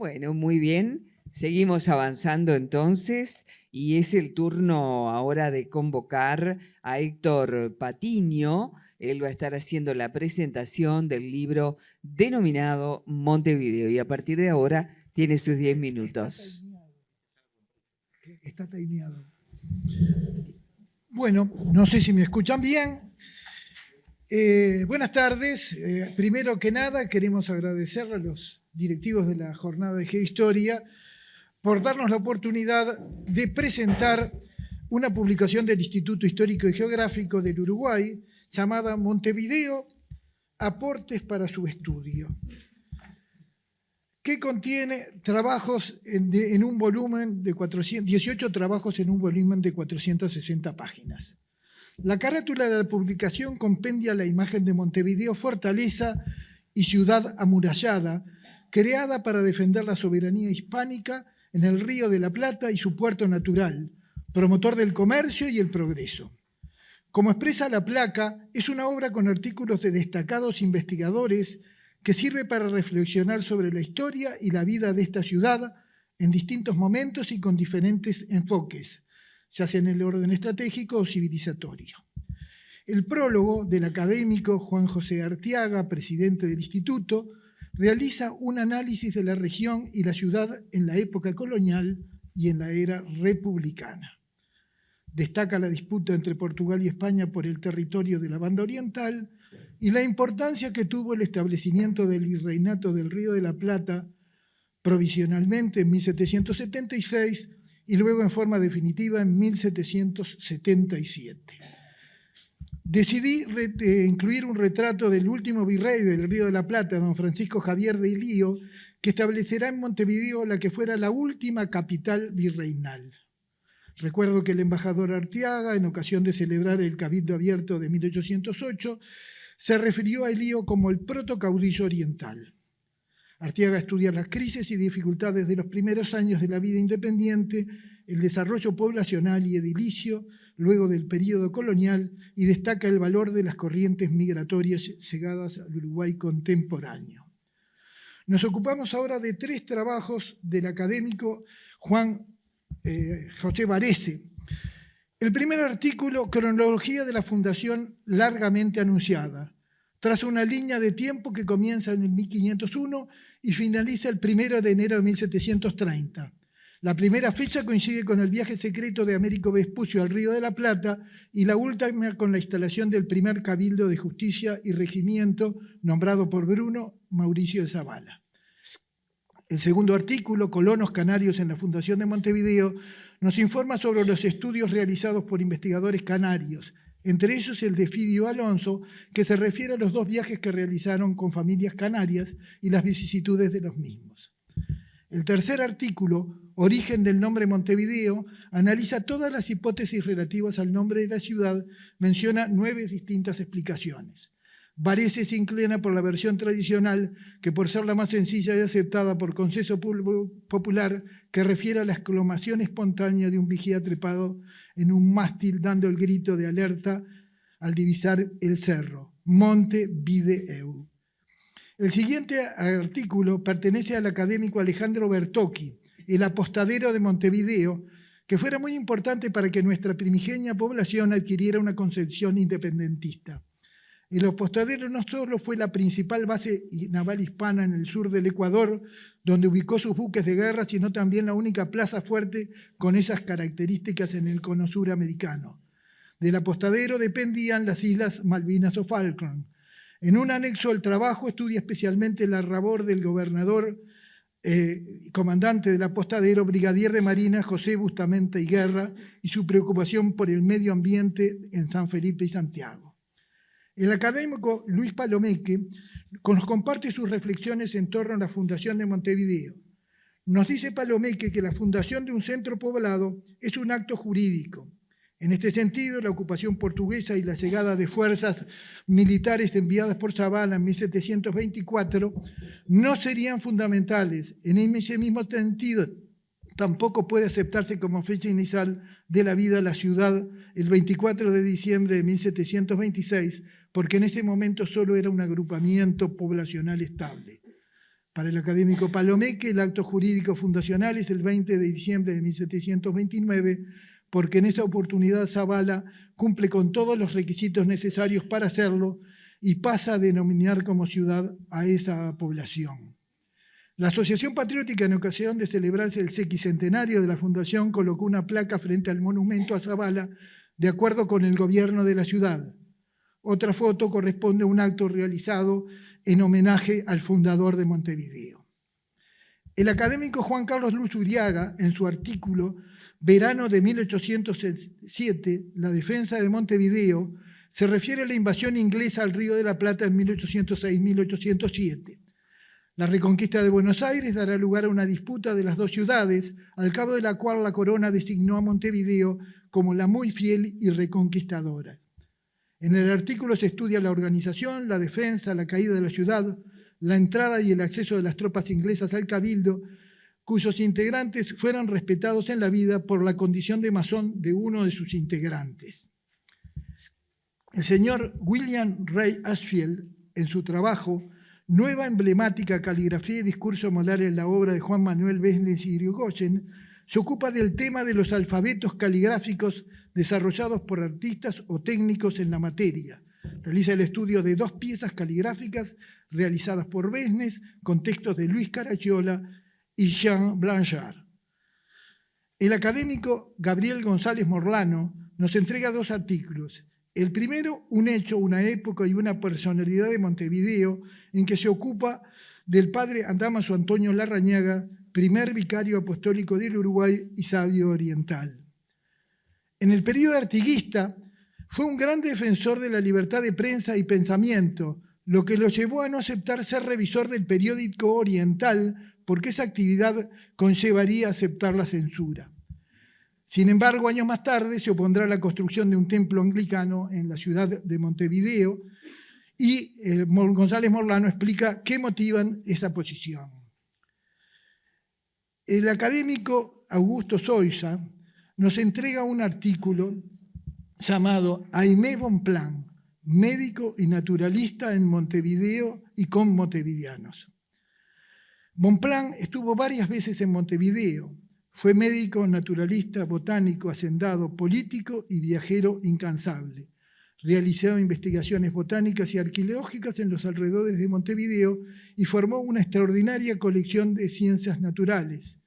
Bueno, muy bien. Seguimos avanzando entonces y es el turno ahora de convocar a Héctor Patiño. Él va a estar haciendo la presentación del libro denominado Montevideo y a partir de ahora tiene sus 10 minutos. Está timeado. Bueno, no sé si me escuchan bien. Buenas tardes. Primero que nada, queremos agradecer a los directivos de la jornada de Geohistoria por darnos la oportunidad de presentar una publicación del Instituto Histórico y Geográfico del Uruguay llamada Montevideo, aportes para su estudio, que contiene trabajos en un volumen de 18 trabajos en un volumen de 460 páginas. La carátula de la publicación compendia la imagen de Montevideo, fortaleza y ciudad amurallada, creada para defender la soberanía hispánica en el Río de la Plata y su puerto natural, promotor del comercio y el progreso. Como expresa la placa, es una obra con artículos de destacados investigadores que sirve para reflexionar sobre la historia y la vida de esta ciudad en distintos momentos y con diferentes enfoques, ya sea en el orden estratégico o civilizatorio. El prólogo del académico Juan José Arteaga, presidente del Instituto, realiza un análisis de la región y la ciudad en la época colonial y en la era republicana. Destaca la disputa entre Portugal y España por el territorio de la Banda Oriental y la importancia que tuvo el establecimiento del Virreinato del Río de la Plata provisionalmente en 1776 y luego en forma definitiva en 1777. Decidí incluir un retrato del último virrey del Río de la Plata, don Francisco Javier de Ilío, que establecerá en Montevideo la que fuera la última capital virreinal. Recuerdo que el embajador Arteaga, en ocasión de celebrar el Cabildo Abierto de 1808, se refirió a Ilío como el protocaudillo oriental. Arteaga estudia las crisis y dificultades de los primeros años de la vida independiente, el desarrollo poblacional y edilicio, luego del período colonial, y destaca el valor de las corrientes migratorias llegadas al Uruguay contemporáneo. Nos ocupamos ahora de 3 trabajos del académico Juan José Varese. El primer artículo, cronología de la fundación largamente anunciada, tras una línea de tiempo que comienza en el 1501 y finaliza el 1 de enero de 1730. La primera fecha coincide con el viaje secreto de Américo Vespucio al Río de la Plata y la última con la instalación del primer Cabildo de Justicia y Regimiento nombrado por Bruno Mauricio de Zavala. El segundo artículo, Colonos Canarios en la Fundación de Montevideo, nos informa sobre los estudios realizados por investigadores canarios, entre ellos el de Fidio Alonso, que se refiere a los 2 viajes que realizaron con familias canarias y las vicisitudes de los mismos. El tercer artículo, Origen del nombre Montevideo, analiza todas las hipótesis relativas al nombre de la ciudad, menciona 9 distintas explicaciones. Varese se inclina por la versión tradicional, que por ser la más sencilla y aceptada por consenso popular, que refiere a la exclamación espontánea de un vigía trepado en un mástil dando el grito de alerta al divisar el cerro, Montevideo. El siguiente artículo pertenece al académico Alejandro Bertocchi, el apostadero de Montevideo, que fuera muy importante para que nuestra primigenia población adquiriera una concepción independentista. El apostadero no solo fue la principal base naval hispana en el sur del Ecuador, donde ubicó sus buques de guerra, sino también la única plaza fuerte con esas características en el cono sur americano. Del apostadero dependían las islas Malvinas o Falkland. En un anexo al trabajo estudia especialmente la labor del gobernador, comandante del apostadero, brigadier de Marina José Bustamante y Guerra, y su preocupación por el medio ambiente en San Felipe y Santiago. El académico Luis Palomeque nos comparte sus reflexiones en torno a la fundación de Montevideo. Nos dice Palomeque que la fundación de un centro poblado es un acto jurídico. En este sentido, la ocupación portuguesa y la llegada de fuerzas militares enviadas por Zavala en 1724 no serían fundamentales. En ese mismo sentido, tampoco puede aceptarse como fecha inicial de la vida de la ciudad el 24 de diciembre de 1726, porque en ese momento solo era un agrupamiento poblacional estable. Para el académico Palomeque, el acto jurídico fundacional es el 20 de diciembre de 1729, porque en esa oportunidad Zabala cumple con todos los requisitos necesarios para hacerlo y pasa a denominar como ciudad a esa población. La Asociación Patriótica, en ocasión de celebrarse el sesquicentenario de la fundación, colocó una placa frente al monumento a Zabala de acuerdo con el gobierno de la ciudad. Otra foto corresponde a un acto realizado en homenaje al fundador de Montevideo. El académico Juan Carlos Luz Uriaga, en su artículo Verano de 1807, la defensa de Montevideo, se refiere a la invasión inglesa al Río de la Plata en 1806-1807. La reconquista de Buenos Aires dará lugar a una disputa de las dos ciudades, al cabo de la cual la corona designó a Montevideo como la muy fiel y reconquistadora. En el artículo se estudia la organización, la defensa, la caída de la ciudad, la entrada y el acceso de las tropas inglesas al cabildo, cuyos integrantes fueron respetados en la vida por la condición de masón de uno de sus integrantes. El señor William Ray Ashfield, en su trabajo Nueva emblemática caligrafía y discurso moral en la obra de Juan Manuel Besnes y Irigoyen, se ocupa del tema de los alfabetos caligráficos desarrollados por artistas o técnicos en la materia. Realiza el estudio de 2 piezas caligráficas realizadas por Besnes con textos de Luis Caracciola y Jean Blanchard. El académico Gabriel González Morlano nos entrega 2 artículos. El primero, un hecho, una época y una personalidad de Montevideo, en que se ocupa del padre Damaso Antonio Larrañaga, primer vicario apostólico del Uruguay y sabio oriental. En el período artiguista fue un gran defensor de la libertad de prensa y pensamiento, lo que lo llevó a no aceptar ser revisor del periódico oriental, porque esa actividad conllevaría aceptar la censura. Sin embargo, años más tarde se opondrá a la construcción de un templo anglicano en la ciudad de Montevideo y González Morlano explica qué motivan esa posición. El académico Augusto Soiza nos entrega un artículo llamado Aimé Bonpland, médico y naturalista en Montevideo y con montevideanos. Bonpland estuvo varias veces en Montevideo. Fue médico, naturalista, botánico, hacendado, político y viajero incansable. Realizó investigaciones botánicas y arqueológicas en los alrededores de Montevideo y formó una extraordinaria colección de ciencias naturales.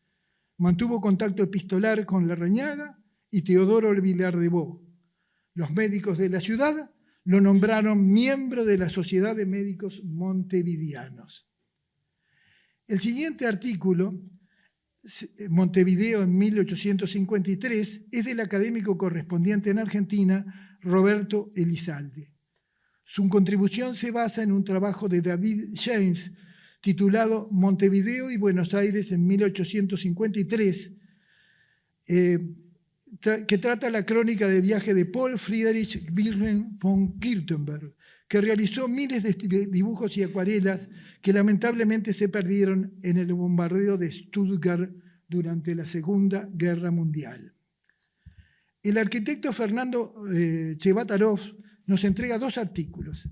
Mantuvo contacto epistolar con Larrañaga y Teodoro Vilar de Bo. Los médicos de la ciudad lo nombraron miembro de la Sociedad de Médicos Montevideanos. El siguiente artículo, Montevideo en 1853, es del académico correspondiente en Argentina, Roberto Elizalde. Su contribución se basa en un trabajo de David James titulado Montevideo y Buenos Aires en 1853, que trata la crónica de viaje de Paul Friedrich Wilhelm von Kirtenberg, que realizó miles de dibujos y acuarelas que lamentablemente se perdieron en el bombardeo de Stuttgart durante la Segunda Guerra Mundial. El arquitecto Fernando Chevatarov nos entrega 2 artículos.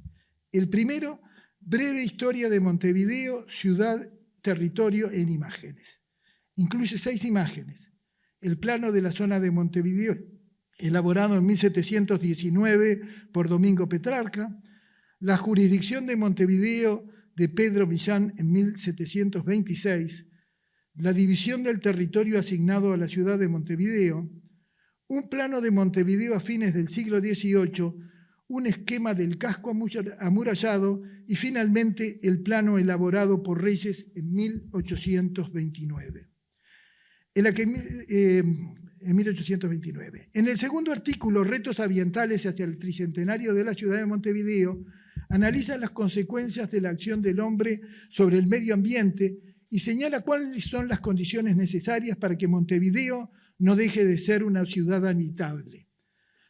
El primero, Breve historia de Montevideo, ciudad, territorio en imágenes. Incluye 6 imágenes. El plano de la zona de Montevideo, elaborado en 1719 por Domingo Petrarca, la jurisdicción de Montevideo de Pedro Millán en 1726, la división del territorio asignado a la ciudad de Montevideo, un plano de Montevideo a fines del siglo XVIII, un esquema del casco amurallado y finalmente el plano elaborado por Reyes en 1829. En 1829. En el segundo artículo, Retos ambientales hacia el tricentenario de la ciudad de Montevideo, analiza las consecuencias de la acción del hombre sobre el medio ambiente y señala cuáles son las condiciones necesarias para que Montevideo no deje de ser una ciudad habitable.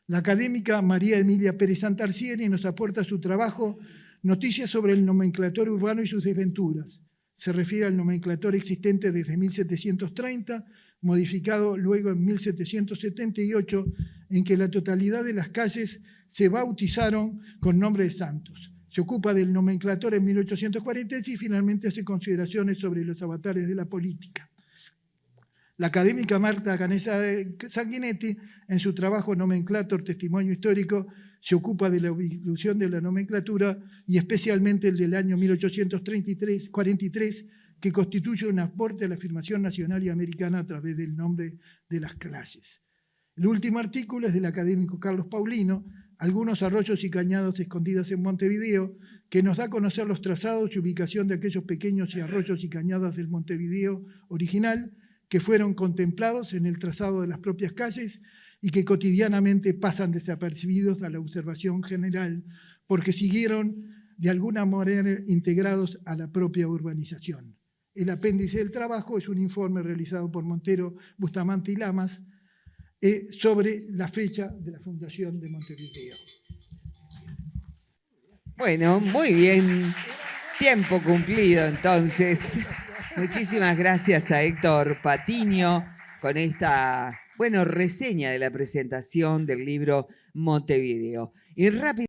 La académica María Emilia Pérez Santarcieri nos aporta su trabajo Noticias sobre el nomenclator urbano y sus desventuras. Se refiere al nomenclator existente desde 1730, modificado luego en 1778, en que la totalidad de las calles se bautizaron con nombre de santos. Se ocupa del nomenclator en 1846 y finalmente hace consideraciones sobre los avatares de la política. La académica Marta Canessa Sanguinetti, en su trabajo Nomenclator, Testimonio Histórico, se ocupa de la evolución de la nomenclatura y especialmente el del año 1843, que constituye un aporte a la afirmación nacional y americana a través del nombre de las clases. El último artículo es del académico Carlos Paulino, Algunos arroyos y cañadas escondidas en Montevideo, que nos da a conocer los trazados y ubicación de aquellos pequeños arroyos y cañadas del Montevideo original, que fueron contemplados en el trazado de las propias calles y que cotidianamente pasan desapercibidos a la observación general, porque siguieron de alguna manera integrados a la propia urbanización. El apéndice del trabajo es un informe realizado por Montero, Bustamante y Lamas sobre la fecha de la fundación de Montevideo. Bueno, muy bien. Tiempo cumplido, entonces. Muchísimas gracias a Héctor Patiño con esta, reseña de la presentación del libro Montevideo. Y rápido.